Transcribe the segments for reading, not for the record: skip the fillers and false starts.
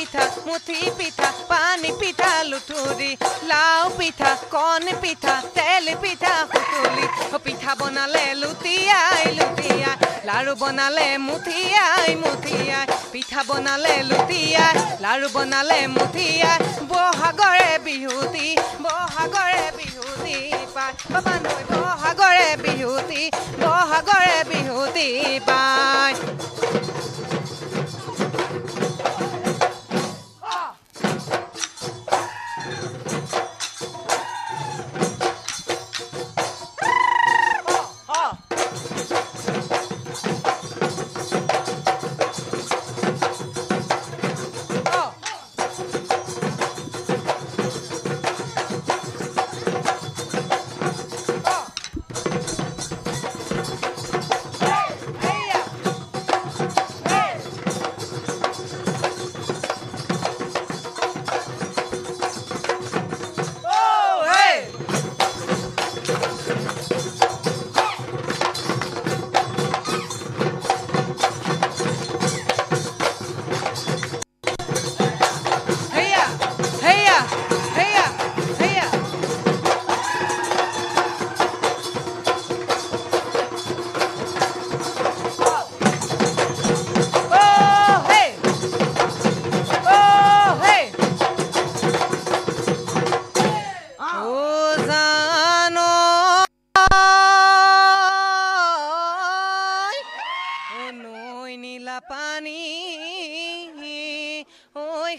পিঠা মুঠি পিঠা পানী পিঠা লুঠুৰি লাও পিঠা কণ পিঠা তেল পিঠা সুতুলি পিঠা বনালে লুটিয়াই লুটিয়াই লাৰু বনালে মুঠিয়াই মুঠিয়াই পিঠা বনালে লুটিয়াই লাৰু বনালে মুঠিয়াই বহাগৰে বিহুতি পায় বাবা নৈ বহাগৰে বিহুতি পায়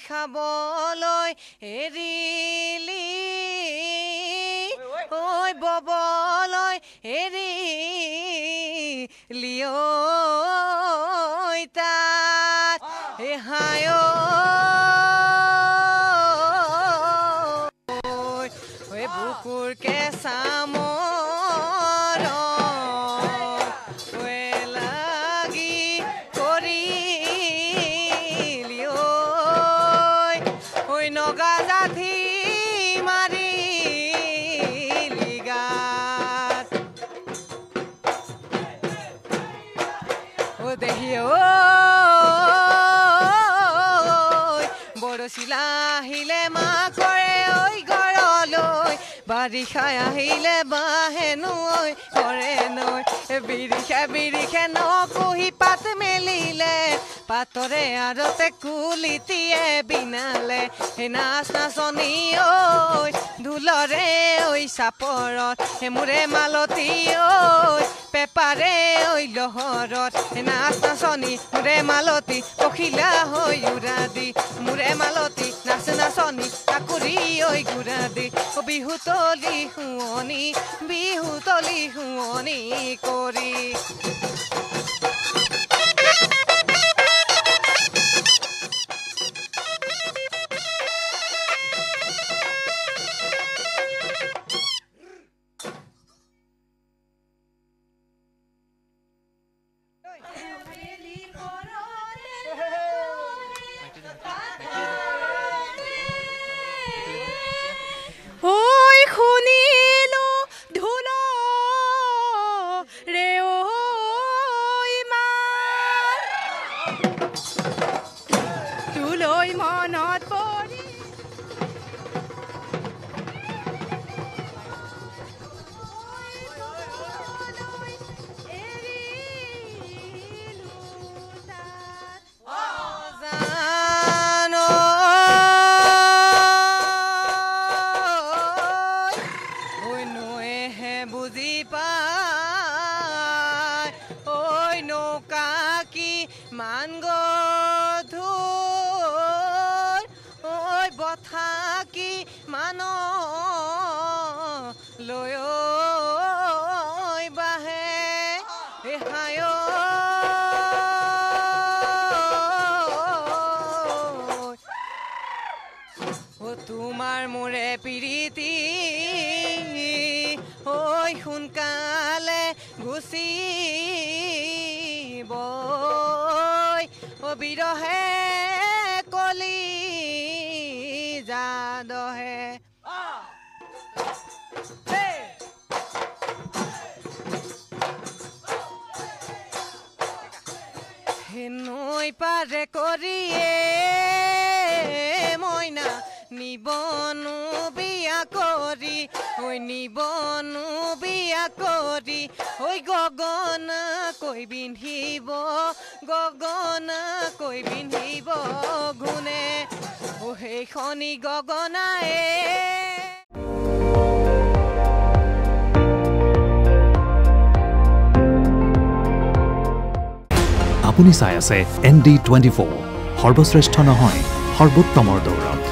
খাবলৈ এৰিলি ঐ ববলৈ এৰিলি ঐ তাত এহায় ঐ বুকুৰ কেঁচা বৰশিলা আহিলে মা কৰে ঐ ঘৰলৈ বাৰিষা আহিলে বাহেনো ঐ কৰে নৈ বিৰিষে নকুহি পাত মেলিলে পাতৰে আৰতে কুলিটিয়ে বিনালে নাচ নাচনি ঐ ঢোলৰে ঐ চাপৰত মূৰে মালতী ঐ পেপাৰে ঐ লহৰত নাচ নাচনি মূৰে মালতী পখিলা হৈ উৰা দি মূৰে মালতী নাচ নাচনি কাকুৰি ঐ ঘূৰা দি বিহু তলি শুৱনি কৰি তোমাৰ মোৰে প্ৰীতি ঐ সোনকালে গুচিব বিৰহে কলি যাদহে নৈ পাৰে কৰিয়ে নিবনু বিয়া কৰি ঐ নিবনু বিয়া কৰি ঐ গগনা কৈ পিন্ধিব গগনা কৈ পিন্ধিব গুণে ও সেইখনি গগনায়ে আপুনি চাই আছে ND24 সৰ্বশ্ৰেষ্ঠ নহয় সৰ্বোত্তমৰ দৌৰত